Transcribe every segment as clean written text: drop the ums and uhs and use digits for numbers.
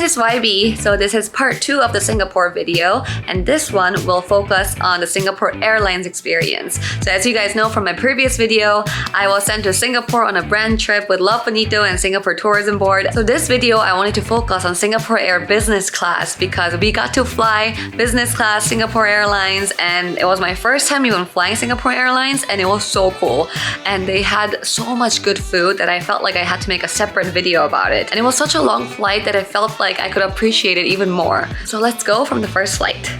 is YB, so this is part 2 of the Singapore video, and this one will focus on the Singapore Airlines experience. So as you guys know from my previous video, I was sent to Singapore on a brand trip with Love Bonito and Singapore Tourism Board. So this video, I wanted to focus on Singapore Air business class because we got to fly business class Singapore Airlines, and it was my first time even flying Singapore Airlines, and it was so cool. And they had so much good food that I felt like I had to make a separate video about it. And it was such a long flight that I felt like I could appreciate it even more. So let's go from the first flight.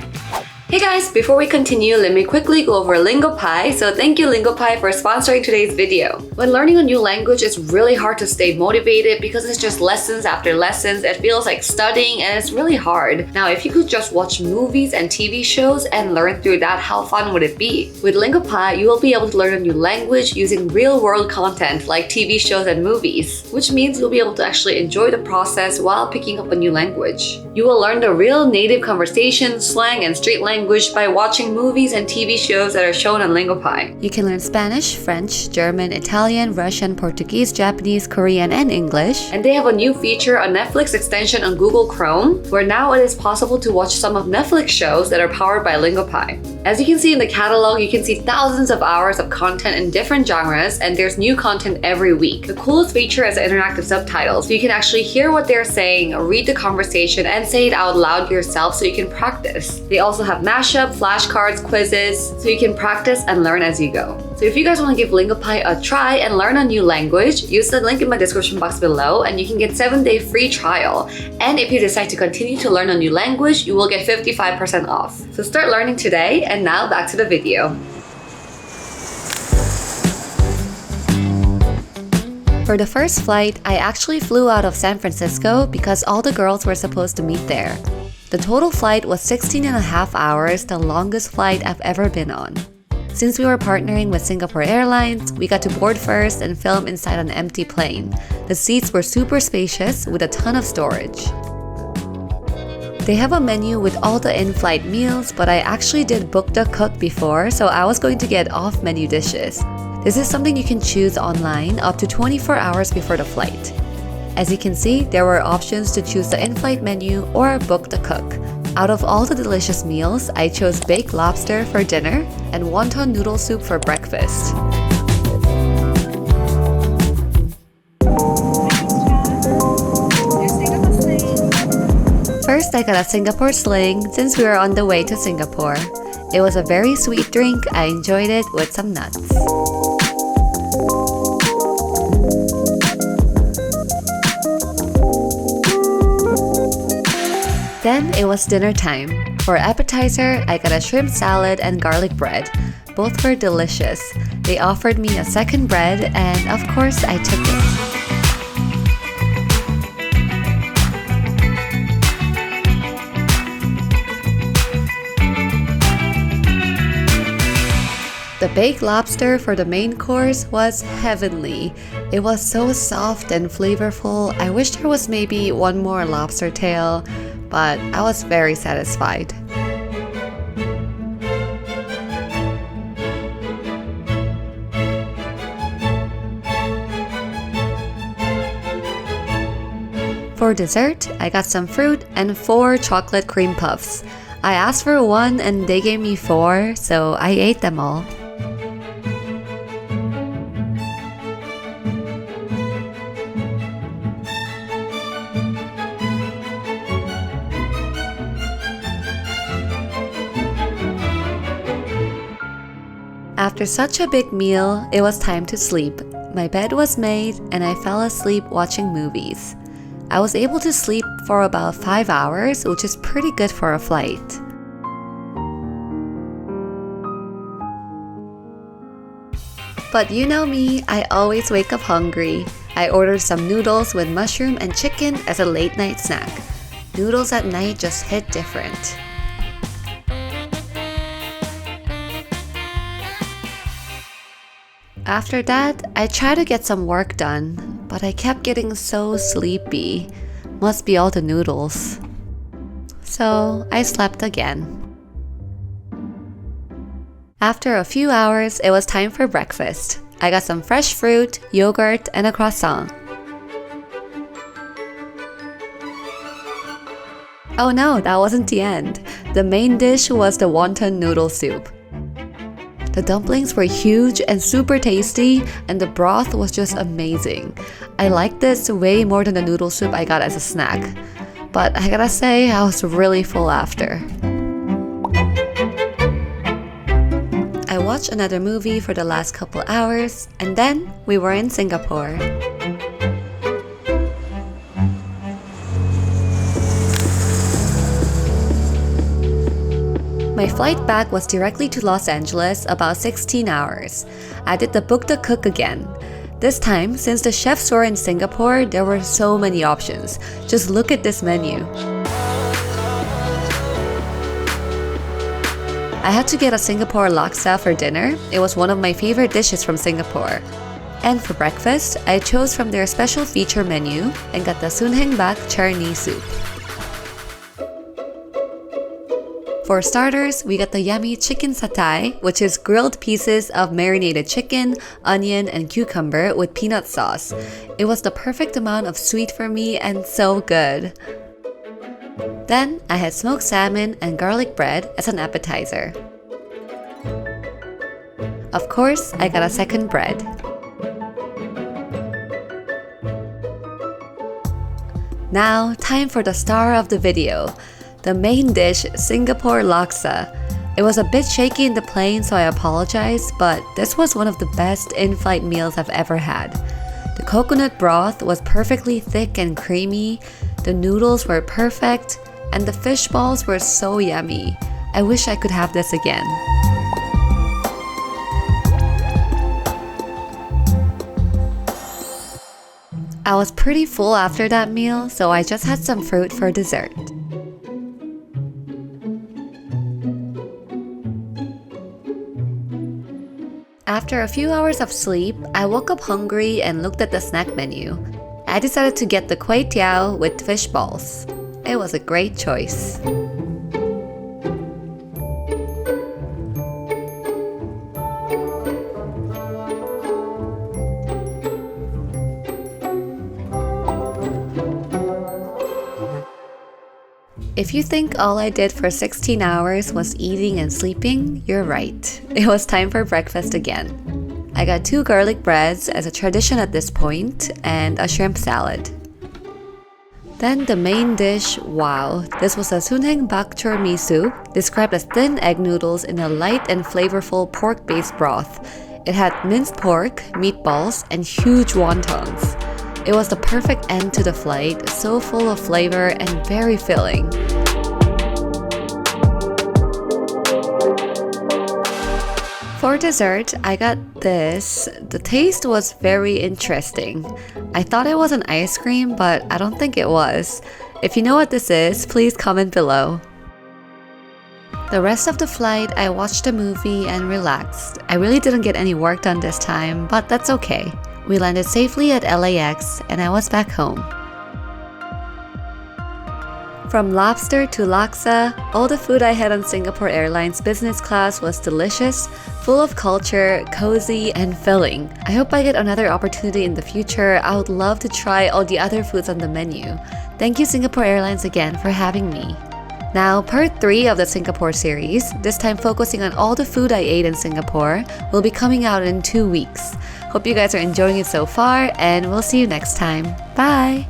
Hey guys, before we continue, let me quickly go over LingoPie. So thank you LingoPie for sponsoring today's video. When learning a new language, it's really hard to stay motivated because it's just lessons after lessons. It feels like studying and it's really hard. Now, if you could just watch movies and TV shows and learn through that, how fun would it be? With LingoPie, you will be able to learn a new language using real-world content like TV shows and movies, which means you'll be able to actually enjoy the process while picking up a new language. You will learn the real native conversation, slang, and street language by watching movies and TV shows that are shown on LingoPie. You can learn Spanish, French, German, Italian, Russian, Portuguese, Japanese, Korean, and English. And they have a new feature, a Netflix extension on Google Chrome, where now it is possible to watch some of Netflix shows that are powered by LingoPie. As you can see in the catalog, you can see thousands of hours of content in different genres, and there's new content every week. The coolest feature is interactive subtitles. So you can actually hear what they're saying, read the conversation, and say it out loud yourself so you can practice. They also have mashup, flashcards, quizzes, so you can practice and learn as you go. So if you guys want to give LingoPie a try and learn a new language, use the link in my description box below and you can get 7-day free trial. And if you decide to continue to learn a new language, you will get 55% off. So start learning today, and now back to the video. For the first flight, I actually flew out of San Francisco because all the girls were supposed to meet there. The total flight was 16.5 hours, the longest flight I've ever been on. Since we were partnering with Singapore Airlines, we got to board first and film inside an empty plane. The seats were super spacious with a ton of storage. They have a menu with all the in-flight meals, but I actually did book the cook before, so I was going to get off-menu dishes. This is something you can choose online up to 24 hours before the flight. As you can see, there were options to choose the in-flight menu or book the cook. Out of all the delicious meals, I chose baked lobster for dinner and wonton noodle soup for breakfast. First, I got a Singapore sling since we were on the way to Singapore. It was a very sweet drink. I enjoyed it with some nuts. Then it was dinner time. For appetizer, I got a shrimp salad and garlic bread. Both were delicious. They offered me a second bread and of course I took it. The baked lobster for the main course was heavenly. It was so soft and flavorful. I wish there was maybe one more lobster tail, but I was very satisfied. For dessert, I got some fruit and 4 chocolate cream puffs. I asked for 1 and they gave me 4, so I ate them all. After such a big meal, it was time to sleep. My bed was made and I fell asleep watching movies. I was able to sleep for about 5 hours, which is pretty good for a flight. But you know me, I always wake up hungry. I ordered some noodles with mushroom and chicken as a late night snack. Noodles at night just hit different. After that, I tried to get some work done, but I kept getting so sleepy. Must be all the noodles. So I slept again. After a few hours, it was time for breakfast. I got some fresh fruit, yogurt, and a croissant. Oh no, that wasn't the end. The main dish was the wonton noodle soup. The dumplings were huge and super tasty, and the broth was just amazing. I liked this way more than the noodle soup I got as a snack. But I gotta say, I was really full after. I watched another movie for the last couple hours, and then we were in Singapore. My flight back was directly to Los Angeles, about 16 hours. I did the book the cook again. This time, since the chefs were in Singapore, there were so many options. Just look at this menu. I had to get a Singapore laksa for dinner. It was one of my favorite dishes from Singapore. And for breakfast, I chose from their special feature menu and got the sunheng bak charni soup. For starters, we got the yummy chicken satay, which is grilled pieces of marinated chicken, onion, and cucumber with peanut sauce. It was the perfect amount of sweet for me and so good. Then, I had smoked salmon and garlic bread as an appetizer. Of course, I got a second bread. Now, time for the star of the video. The main dish, Singapore laksa. It was a bit shaky in the plane, so I apologize, but this was one of the best in-flight meals I've ever had. The coconut broth was perfectly thick and creamy, the noodles were perfect, and the fish balls were so yummy. I wish I could have this again. I was pretty full after that meal, so I just had some fruit for dessert. After a few hours of sleep, I woke up hungry and looked at the snack menu. I decided to get the kway teow with fish balls. It was a great choice. If you think all I did for 16 hours was eating and sleeping, you're right. It was time for breakfast again. I got 2 garlic breads as a tradition at this point, and a shrimp salad. Then the main dish, wow, this was a sunheng bak chor mee soup, described as thin egg noodles in a light and flavorful pork-based broth. It had minced pork, meatballs, and huge wontons. It was the perfect end to the flight, so full of flavor and very filling. For dessert, I got this. The taste was very interesting. I thought it was an ice cream, but I don't think it was. If you know what this is, please comment below. The rest of the flight, I watched a movie and relaxed. I really didn't get any work done this time, but that's okay. We landed safely at LAX, and I was back home. From lobster to laksa, all the food I had on Singapore Airlines business class was delicious, full of culture, cozy, and filling. I hope I get another opportunity in the future. I would love to try all the other foods on the menu. Thank you Singapore Airlines again for having me. Now, part 3 of the Singapore series, this time focusing on all the food I ate in Singapore, will be coming out in 2 weeks. Hope you guys are enjoying it so far, and we'll see you next time. Bye!